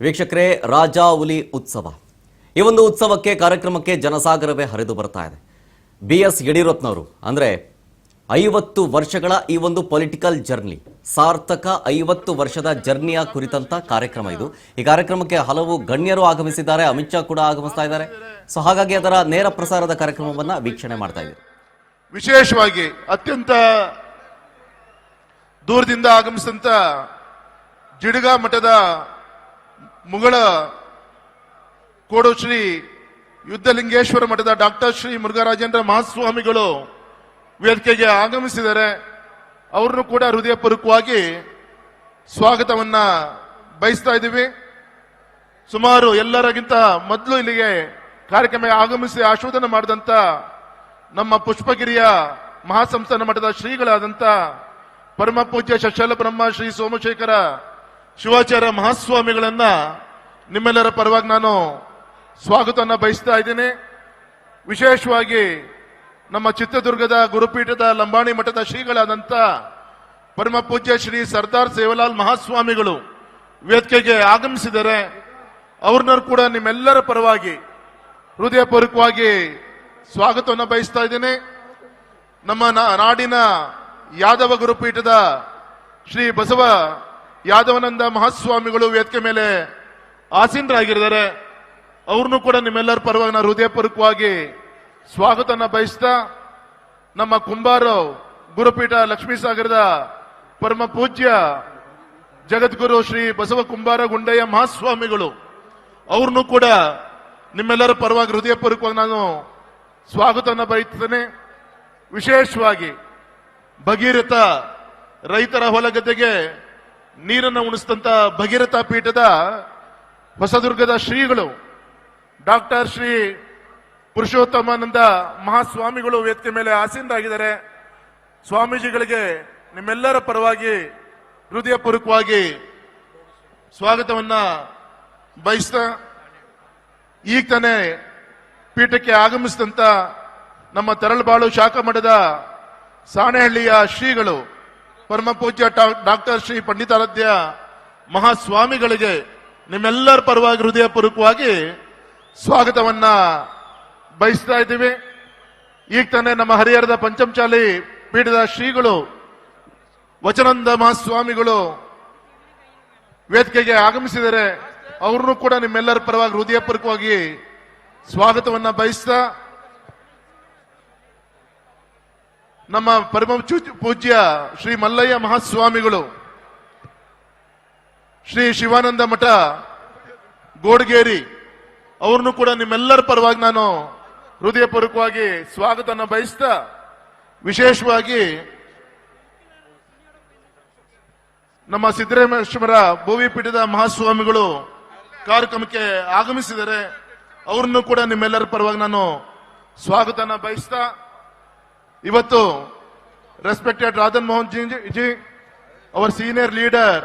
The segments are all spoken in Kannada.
ವೀಕ್ಷಕರೇ, ರಾಜಾ ಹುಲಿ ಉತ್ಸವ. ಈ ಒಂದು ಉತ್ಸವಕ್ಕೆ ಕಾರ್ಯಕ್ರಮಕ್ಕೆ ಜನಸಾಗರವೇ ಹರಿದು ಬರ್ತಾ ಇದೆ. BS ಯಡಿಯೂರಪ್ಪನವರು ಅಂದರೆ 50 ವರ್ಷಗಳ ಈ ಒಂದು ಪೊಲಿಟಿಕಲ್ ಜರ್ನಿ, ಸಾರ್ಥಕ 50 ವರ್ಷದ ಜರ್ನಿಯ ಕುರಿತಂತ ಕಾರ್ಯಕ್ರಮ ಇದು. ಈ ಕಾರ್ಯಕ್ರಮಕ್ಕೆ ಹಲವು ಗಣ್ಯರು ಆಗಮಿಸಿದ್ದಾರೆ, ಅಮಿತ್ ಶಾ ಕೂಡ ಆಗಮಿಸ್ತಾ ಇದ್ದಾರೆ. ಸೊ ಹಾಗಾಗಿ ಅದರ ನೇರ ಪ್ರಸಾರದ ಕಾರ್ಯಕ್ರಮವನ್ನ ವೀಕ್ಷಣೆ ಮಾಡ್ತಾ ಇದ್ದೀವಿ. ವಿಶೇಷವಾಗಿ ಅತ್ಯಂತ ದೂರದಿಂದ ಆಗಮಿಸಿದಂತ ಜಿಡಗ ಮಠದ ಮುಗಳ ಕೋಡು ಶ್ರೀ ಯುದ್ಧಲಿಂಗೇಶ್ವರ ಮಠದ ಡಾಕ್ಟರ್ ಶ್ರೀ ಮುರುಘರಾಜೇಂದ್ರ ಮಹಾಸ್ವಾಮಿಗಳು ವೇದಿಕೆಗೆ ಆಗಮಿಸಿದ್ದಾರೆ. ಅವ್ರನ್ನು ಕೂಡ ಹೃದಯಪೂರ್ವಕವಾಗಿ ಸ್ವಾಗತವನ್ನ ಬಯಸ್ತಾ ಇದ್ದೀವಿ. ಸುಮಾರು ಎಲ್ಲರಿಗಿಂತ ಮೊದಲು ಇಲ್ಲಿಗೆ ಕಾರ್ಯಕ್ರಮ ಆಗಮಿಸಿ ಆಶೀರ್ವಾದನ ಮಾಡಿದಂತ ನಮ್ಮ ಪುಷ್ಪಗಿರಿಯ ಮಹಾಸಂಸ್ಥಾನ ಮಠದ ಶ್ರೀಗಳಾದಂತ ಪರಮ ಪೂಜ್ಯ ಶಶಲ ಬ್ರಹ್ಮ ಶ್ರೀ ಸೋಮಶೇಖರ ಶಿವಾಚಾರ್ಯ ಮಹಾಸ್ವಾಮಿಗಳನ್ನ ನಿಮ್ಮೆಲ್ಲರ ಪರವಾಗಿ ನಾನು ಸ್ವಾಗತವನ್ನ ಬಯಸ್ತಾ ಇದ್ದೀನಿ. ವಿಶೇಷವಾಗಿ ನಮ್ಮ ಚಿತ್ರದುರ್ಗದ ಗುರುಪೀಠದ ಲಂಬಾಣಿ ಮಠದ ಶ್ರೀಗಳಾದಂತ ಪರಮ ಪೂಜ್ಯ ಶ್ರೀ ಸರ್ದಾರ್ ಸೇವಲಾಲ್ ಮಹಾಸ್ವಾಮಿಗಳು ವೇದಿಕೆಗೆ ಆಗಮಿಸಿದ್ದಾರೆ. ಅವ್ರನ್ನ ಕೂಡ ನಿಮ್ಮೆಲ್ಲರ ಪರವಾಗಿ ಹೃದಯಪೂರ್ವಕವಾಗಿ ಸ್ವಾಗತವನ್ನು ಬಯಸ್ತಾ ಇದ್ದೇನೆ. ನಮ್ಮ ನಾಡಿನ ಯಾದವ ಗುರುಪೀಠದ ಶ್ರೀ ಬಸವ ಯಾದವಾನಂದ ಮಹಾಸ್ವಾಮಿಗಳು ವೇದಿಕೆ ಮೇಲೆ ಆಸೀನರಾಗಿದ್ದಾರೆ. ಅವ್ರನ್ನು ಕೂಡ ನಿಮ್ಮೆಲ್ಲರ ಪರವಾಗಿ ನಾನು ಹೃದಯಪೂರ್ವಕವಾಗಿ ಸ್ವಾಗತವನ್ನ ಬಯಸ್ತಾ, ನಮ್ಮ ಕುಂಬಾರ ಗುರುಪೀಠ ಲಕ್ಷ್ಮೀಸಾಗರದ ಪರಮ ಪೂಜ್ಯ ಜಗದ್ಗುರು ಶ್ರೀ ಬಸವ ಕುಂಬಾರ ಗುಂಡಯ್ಯ ಮಹಾಸ್ವಾಮಿಗಳು ಅವ್ರನ್ನು ಕೂಡ ನಿಮ್ಮೆಲ್ಲರ ಪರವಾಗಿ ಹೃದಯಪೂರ್ವಕವಾಗಿ ನಾನು ಸ್ವಾಗತವನ್ನ ಬಯಸ್ತೇನೆ. ವಿಶೇಷವಾಗಿ ಭಗೀರಥ ರೈತರ ಹೊಲಗದ್ದೆಗೆ ನೀರನ್ನು ಉಣಿಸಿದಂತ ಭಗೀರಥ ಪೀಠದ ಹೊಸದುರ್ಗದ ಶ್ರೀಗಳು ಡಾಕ್ಟರ್ ಶ್ರೀ ಪುರುಷೋತ್ತಮಾನಂದ ಮಹಾಸ್ವಾಮಿಗಳು ವೇದಿಕೆ ಮೇಲೆ ಆಸೀನರಾಗಿದ್ದಾರೆ. ಸ್ವಾಮೀಜಿಗಳಿಗೆ ನಿಮ್ಮೆಲ್ಲರ ಪರವಾಗಿ ಹೃದಯಪೂರ್ವಕವಾಗಿ ಸ್ವಾಗತವನ್ನ ಬಯಸ್ತಾ, ಈಗ ತಾನೇ ಪೀಠಕ್ಕೆ ಆಗಮಿಸಿದಂತ ನಮ್ಮ ತರಳಬಾಳು ಶಾಖಾ ಮಠದ ಸಾಣೆಹಳ್ಳಿಯ ಶ್ರೀಗಳು ಪರಮ ಪೂಜ್ಯ ಡಾಕ್ಟರ್ ಶ್ರೀ ಪಂಡಿತಾರಾಧ್ಯ ಮಹಾಸ್ವಾಮಿಗಳಿಗೆ ನಿಮ್ಮೆಲ್ಲರ ಪರವಾಗಿ ಹೃದಯಪೂರ್ವಕವಾಗಿ ಸ್ವಾಗತವನ್ನ ಬಯಸ್ತಾ ಇದ್ದೀವಿ. ಈಗ ತಾನೇ ನಮ್ಮ ಹರಿಹರದ ಪಂಚಮಚಾಲಿ ಪೀಠದ ಶ್ರೀಗಳು ವಚನಂದ ಮಹಾಸ್ವಾಮಿಗಳು ವೇದಿಕೆಗೆ ಆಗಮಿಸಿದರೆ ಅವ್ರನ್ನು ಕೂಡ ನಿಮ್ಮೆಲ್ಲರ ಪರವಾಗಿ ಹೃದಯಪೂರ್ವಕವಾಗಿ ಸ್ವಾಗತವನ್ನ ಬಯಸ್ತಾ, ನಮ್ಮ ಪರಮ ಪೂಜ್ಯ ಶ್ರೀ ಮಲ್ಲಯ್ಯ ಮಹಾಸ್ವಾಮಿಗಳು ಶ್ರೀ ಶಿವಾನಂದ ಮಠ ಗೋಡಗೇರಿ ಅವ್ರನ್ನು ಕೂಡ ನಿಮ್ಮೆಲ್ಲರ ಪರವಾಗಿ ನಾನು ಹೃದಯಪೂರ್ವಕವಾಗಿ ಸ್ವಾಗತವನ್ನ ಬಯಸ್ತಾ, ವಿಶೇಷವಾಗಿ ನಮ್ಮ ಸಿದ್ದರಾಮೇಶ್ವರ ಭೋವಿ ಪೀಠದ ಮಹಾಸ್ವಾಮಿಗಳು ಕಾರ್ಯಕ್ರಮಕ್ಕೆ ಆಗಮಿಸಿದರೆ ಅವ್ರನ್ನು ಕೂಡ ನಿಮ್ಮೆಲ್ಲರ ಪರವಾಗಿ ನಾನು ಸ್ವಾಗತನ ಬಯಸ್ತಾ, ಇವತ್ತು ರೆಸ್ಪೆಕ್ಟೆಡ್ ರಾಧನ್ ಮೋಹನ್ ಜಿ, ಅವರ್ senior leader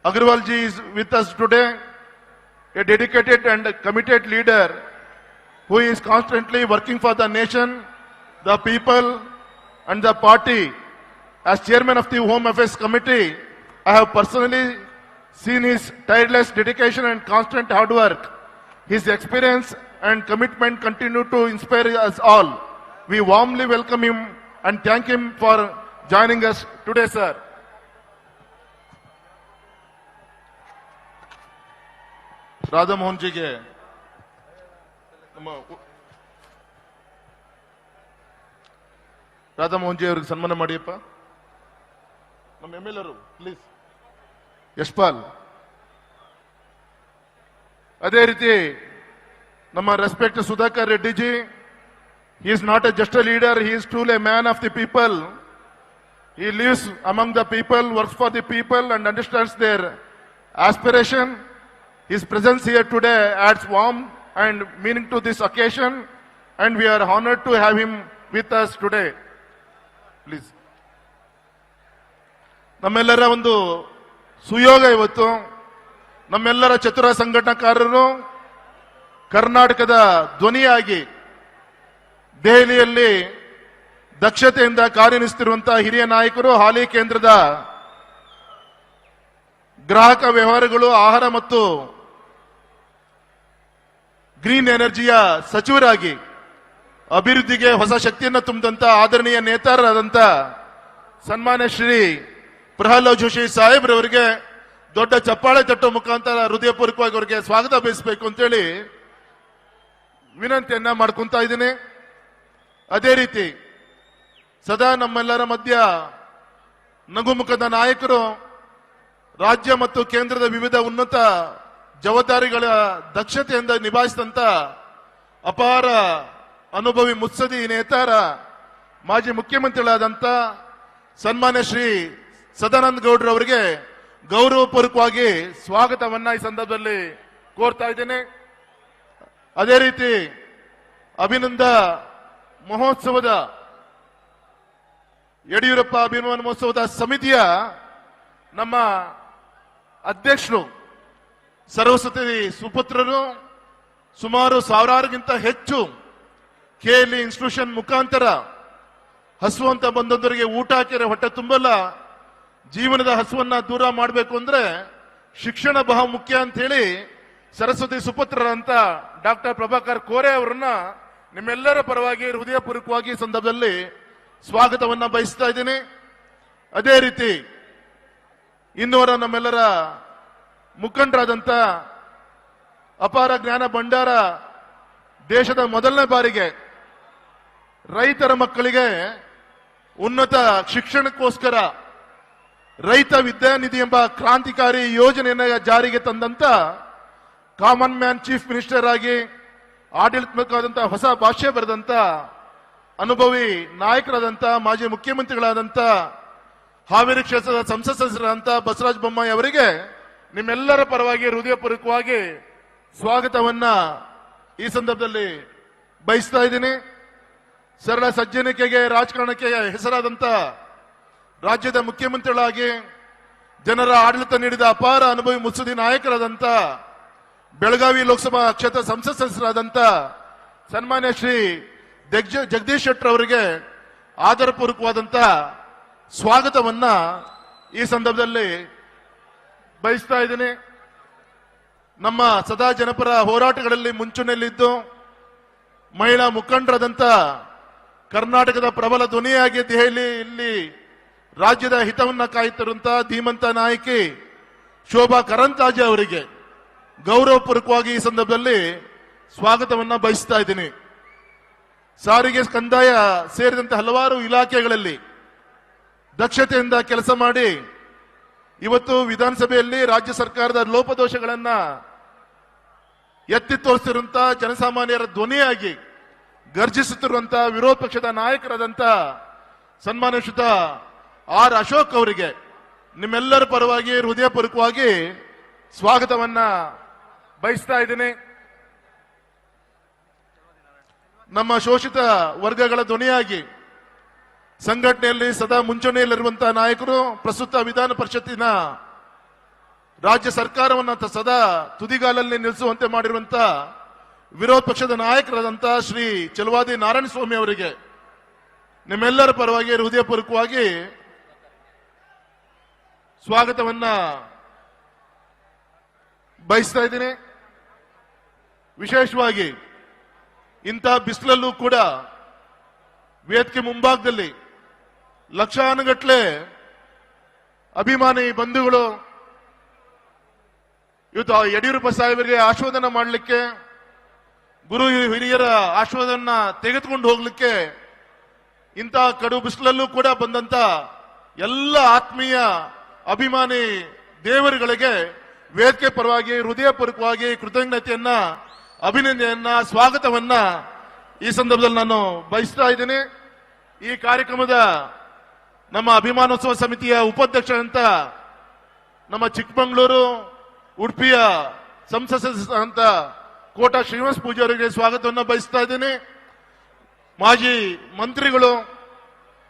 Agarwal ji is with us today, a dedicated and committed leader who is constantly working for the nation, the people and the party. As chairman of the Home Affairs Committee, I have personally seen his tireless dedication and constant hard work. His experience and commitment continue to inspire us all. We warmly welcome him and thank him for joining us today, sir. Radha Mohan ಜಿಗೆ ನಮ್ಮ ರಾಧಾ ಮೋಹನ್ ಜಿ ಅವರಿಗೆ ಸನ್ಮಾನ ಮಾಡಿಯಪ್ಪ. ನಮ್ಮ MLA ಪ್ಲೀಸ್ ಯಶ್ಪಾಲ್. ಅದೇ ರೀತಿ ನಮ್ಮ respect Sudhakar Reddy G, he is not just a leader, he is truly a man of the people. He lives among the people, works for the people and understands their aspiration. His presence here today adds warmth and meaning to this occasion, and we are honored to have him with us today. Please. ನಮ್ಮೆಲ್ಲರ ಒಂದು ಸುಯೋಗ ಇವತ್ತು. ನಮ್ಮೆಲ್ಲರ ಚತುರ ಸಂಘಟನಾಕಾರರು ಕರ್ನಾಟಕದ ಧ್ವನಿಯಾಗಿ ದೆಹಲಿಯಲ್ಲಿ ದಕ್ಷತೆಯಿಂದ ಕಾರ್ಯನಿರ್ವಹಿಸುತ್ತಿರುವಂತಹ ಹಿರಿಯ ನಾಯಕರು, ಹಾಲಿ ಕೇಂದ್ರದ ಗ್ರಾಹಕ ವ್ಯವಹಾರಗಳು, ಆಹಾರ ಮತ್ತು ಗ್ರೀನ್ ಎನರ್ಜಿಯ ಸಚಿವರಾಗಿ ಅಭಿವೃದ್ಧಿಗೆ ಹೊಸ ಶಕ್ತಿಯನ್ನು ತುಂಬಿದಂತ ಆದರಣೀಯ ನೇತಾರರಾದಂತ ಸನ್ಮಾನ್ಯ ಶ್ರೀ ಪ್ರಹ್ಲಾದ್ ಜೋಶಿ ಸಾಹೇಬ್ರವರಿಗೆ ದೊಡ್ಡ ಚಪ್ಪಾಳೆ ತಟ್ಟುವ ಮುಖಾಂತರ ಹೃದಯಪೂರ್ವಕವಾಗಿ ಅವರಿಗೆ ಸ್ವಾಗತ ಬಯಸಬೇಕು ಅಂತೇಳಿ ವಿನಂತಿಯನ್ನ ಮಾಡ್ಕೊಂತ ಇದ್ದೀನಿ. ಅದೇ ರೀತಿ ಸದಾ ನಮ್ಮೆಲ್ಲರ ಮಧ್ಯ ನಗುಮುಖದ ನಾಯಕರು, ರಾಜ್ಯ ಮತ್ತು ಕೇಂದ್ರದ ವಿವಿಧ ಉನ್ನತ ಜವಾಬ್ದಾರಿಗಳ ದಕ್ಷತೆಯಿಂದ ನಿಭಾಯಿಸಿದಂತ ಅಪಾರ ಅನುಭವಿ ಮುತ್ಸದಿ ನೇತಾರ ಮಾಜಿ ಮುಖ್ಯಮಂತ್ರಿಗಳಾದಂತ ಸನ್ಮಾನ್ಯ ಶ್ರೀ ಸದಾನಂದ ಗೌಡ್ರವರಿಗೆ ಗೌರವಪೂರ್ವಕವಾಗಿ ಸ್ವಾಗತವನ್ನ ಈ ಸಂದರ್ಭದಲ್ಲಿ ಕೋರ್ತಾ ಇದ್ದೇನೆ. ಅದೇ ರೀತಿ ಅಭಿನಂದ ಮಹೋತ್ಸವದ ಯಡಿಯೂರಪ್ಪ ಅಭಿನಂದನ ಮಹೋತ್ಸವದ ಸಮಿತಿಯ ನಮ್ಮ ಅಧ್ಯಕ್ಷರು ಸರಸ್ವತಿ ಸುಪುತ್ರರು ಸುಮಾರು 1000ಗಿಂತ ಹೆಚ್ಚು ಕೆಎಲ್ಇ ಇನ್ಸ್ಟಿಟ್ಯೂಷನ್ ಮುಖಾಂತರ ಹಸುವಂತ ಬಂದವರಿಗೆ ಊಟ ಹಾಕಿದ್ರೆ ಹೊಟ್ಟೆ ತುಂಬಲ್ಲ. ಜೀವನದ ಹಸುವನ್ನ ದೂರ ಮಾಡಬೇಕು ಅಂದ್ರೆ ಶಿಕ್ಷಣ ಬಹಳ ಮುಖ್ಯ ಅಂತ ಹೇಳಿ ಸರಸ್ವತಿ ಸುಪುತ್ರರಂತ ಡಾಕ್ಟರ್ ಪ್ರಭಾಕರ್ ಕೋರೆ ಅವರನ್ನ ನಿಮ್ಮೆಲ್ಲರ ಪರವಾಗಿ ಹೃದಯಪೂರ್ವಕವಾಗಿ ಈ ಸಂದರ್ಭದಲ್ಲಿ ಸ್ವಾಗತವನ್ನ ಬಯಸ್ತಾ ಇದ್ದೀನಿ. ಅದೇ ರೀತಿ ಇನ್ನೂರ ನಮ್ಮೆಲ್ಲರ ಮುಖಂಡರಾದಂತ ಅಪಾರ ಜ್ಞಾನ ಭಂಡಾರ ದೇಶದ ಮೊದಲನೇ ಬಾರಿಗೆ ರೈತರ ಮಕ್ಕಳಿಗೆ ಉನ್ನತ ಶಿಕ್ಷಣಕ್ಕೋಸ್ಕರ ರೈತ ವಿದ್ಯಾನಿಧಿ ಎಂಬ ಕ್ರಾಂತಿಕಾರಿ ಯೋಜನೆಯನ್ನು ಜಾರಿಗೆ ತಂದಂತ ಕಾಮನ್ ಮ್ಯಾನ್ ಚೀಫ್ ಮಿನಿಸ್ಟರ್ ಆಗಿ ಆಡಳಿತಾತ್ಮಕವಾದಂತಹ ಹೊಸ ಭಾಷೆ ಬರೆದಂತ ಅನುಭವಿ ನಾಯಕರಾದಂತ ಮಾಜಿ ಮುಖ್ಯಮಂತ್ರಿಗಳಾದಂತ ಹಾವೇರಿ ಕ್ಷೇತ್ರದ ಸಂಸತ್ ಸದಸ್ಯರಾದಂತ ಬಸವರಾಜ ಬೊಮ್ಮಾಯಿ ಅವರಿಗೆ ನಿಮ್ಮೆಲ್ಲರ ಪರವಾಗಿ ಹೃದಯಪೂರ್ವಕವಾಗಿ ಸ್ವಾಗತವನ್ನ ಈ ಸಂದರ್ಭದಲ್ಲಿ ಬಯಸ್ತಾ ಇದ್ದೀನಿ. ಸರಳ ಸಜ್ಜನಿಕೆಗೆ, ರಾಜಕಾರಣಕ್ಕೆ ಹೆಸರಾದಂತ ರಾಜ್ಯದ ಮುಖ್ಯಮಂತ್ರಿಗಳಾಗಿ ಜನರ ಆಡಳಿತ ನೀಡಿದ ಅಪಾರ ಅನುಭವಿ ಮುತ್ಸದಿ ನಾಯಕರಾದಂತ ಬೆಳಗಾವಿ ಲೋಕಸಭಾ ಕ್ಷೇತ್ರ ಸಂಸತ್ ಸದಸ್ಯರಾದಂತ ಸನ್ಮಾನ್ಯ ಶ್ರೀ ಜಗದೀಶ್ ಶೆಟ್ಟರ್ ಅವರಿಗೆ ಆದರಪೂರ್ವಕವಾದಂತ ಸ್ವಾಗತವನ್ನ ಈ ಸಂದರ್ಭದಲ್ಲಿ ಬಯಸ್ತಾ ಇದ್ದೀನಿ. ನಮ್ಮ ಸದಾ ಜನಪರ ಹೋರಾಟಗಳಲ್ಲಿ ಮುಂಚೂಣಿಯಲ್ಲಿದ್ದು ಮಹಿಳಾ ಮುಖಂಡರಾದಂತ ಕರ್ನಾಟಕದ ಪ್ರಬಲ ಧ್ವನಿಯಾಗಿ ದೆಹಲಿಯಲ್ಲಿ ರಾಜ್ಯದ ಹಿತವನ್ನ ಕಾಯುತ್ತಿರುವಂತಹ ಧೀಮಂತ ನಾಯಕಿ ಶೋಭಾ ಕರಂದ್ಲಾಜೆ ಅವರಿಗೆ ಗೌರವಪೂರ್ವಕವಾಗಿ ಈ ಸಂದರ್ಭದಲ್ಲಿ ಸ್ವಾಗತವನ್ನ ಬಯಸ್ತಾ ಇದ್ದೀನಿ. ಸಾರಿಗೆ, ಕಂದಾಯ ಸೇರಿದಂತೆ ಹಲವಾರು ಇಲಾಖೆಗಳಲ್ಲಿ ದಕ್ಷತೆಯಿಂದ ಕೆಲಸ ಮಾಡಿ ಇವತ್ತು ವಿಧಾನಸಭೆಯಲ್ಲಿ ರಾಜ್ಯ ಸರ್ಕಾರದ ಲೋಪದೋಷಗಳನ್ನ ಎತ್ತಿ ತೋರಿಸಿರುವಂತಹ ಜನಸಾಮಾನ್ಯರ ಧ್ವನಿಯಾಗಿ ಗರ್ಜಿಸುತ್ತಿರುವಂತಹ ವಿರೋಧ ಪಕ್ಷದ ನಾಯಕರಾದಂತ ಸನ್ಮಾನ್ಯ ಶ್ರೀಯುತ ಆರ್ ಅಶೋಕ್ ಅವರಿಗೆ ನಿಮ್ಮೆಲ್ಲರ ಪರವಾಗಿ ಹೃದಯಪೂರ್ವಕವಾಗಿ ಸ್ವಾಗತವನ್ನ ಬಯಸ್ತಾ ಇದ್ದೀನಿ. ನಮ್ಮ ಶೋಷಿತ ವರ್ಗಗಳ ಧ್ವನಿಯಾಗಿ ಸಂಘಟನೆಯಲ್ಲಿ ಸದಾ ಮುಂಚೂಣಿಯಲ್ಲಿರುವಂತಹ ನಾಯಕರು, ಪ್ರಸ್ತುತ ವಿಧಾನ ಪರಿಷತ್ತಿನ ರಾಜ್ಯ ಸರ್ಕಾರವನ್ನು ಸದಾ ತುದಿಗಾಲಲ್ಲಿ ನಿಲ್ಲಿಸುವಂತೆ ಮಾಡಿರುವಂತಹ ವಿರೋಧ ಪಕ್ಷದ ನಾಯಕರಾದಂತಹ ಶ್ರೀ ಚಲವಾದಿ ನಾರಾಯಣಸ್ವಾಮಿ ಅವರಿಗೆ ನಿಮ್ಮೆಲ್ಲರ ಪರವಾಗಿ ಹೃದಯಪೂರ್ವಕವಾಗಿ ಸ್ವಾಗತವನ್ನ ಬಯಸ್ತಾ ಇದ್ದೀನಿ. ವಿಶೇಷವಾಗಿ ಇಂಥ ಬಿಸಿಲಲ್ಲೂ ಕೂಡ ವೇದಿಕೆ ಮುಂಭಾಗದಲ್ಲಿ ಲಕ್ಷಾನುಗಟ್ಟಲೆ ಅಭಿಮಾನಿ ಬಂಧುಗಳು ಇವತ್ತು ಯಡಿಯೂರಪ್ಪ ಸಾಹೇಬರಿಗೆ ಆಶೀರ್ವಾದನ ಮಾಡಲಿಕ್ಕೆ, ಗುರು ಹಿರಿಯರ ಆಶೀರ್ವಾದನ ತೆಗೆದುಕೊಂಡು ಹೋಗ್ಲಿಕ್ಕೆ ಇಂಥ ಕಡು ಬಿಸಿಲಲ್ಲೂ ಕೂಡ ಬಂದಂತ ಎಲ್ಲ ಆತ್ಮೀಯ ಅಭಿಮಾನಿ ದೇವರುಗಳಿಗೆ ವೇದಿಕೆ ಪರವಾಗಿ ಹೃದಯಪೂರ್ವಕವಾಗಿ ಕೃತಜ್ಞತೆಯನ್ನ, ಅಭಿನಂದನೆಯನ್ನ, ಸ್ವಾಗತವನ್ನ ಈ ಸಂದರ್ಭದಲ್ಲಿ ನಾನು ಬಯಸ್ತಾ ಇದ್ದೀನಿ. ಈ ಕಾರ್ಯಕ್ರಮದ ನಮ್ಮ ಅಭಿಮಾನೋತ್ಸವ ಸಮಿತಿಯ ಉಪಾಧ್ಯಕ್ಷರಂತ ನಮ್ಮ ಚಿಕ್ಕಮಗಳೂರು, ಉಡುಪಿಯ ಸಂಸತ್ ಸದಸ್ಯ ಅಂತ ಕೋಟಾ ಶ್ರೀನಿವಾಸ ಪೂಜೆ ಅವರಿಗೆ ಸ್ವಾಗತವನ್ನು ಬಯಸ್ತಾ ಇದ್ದೀನಿ. ಮಾಜಿ ಮಂತ್ರಿಗಳು,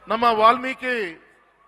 ನಮ್ಮ ವಾಲ್ಮೀಕಿ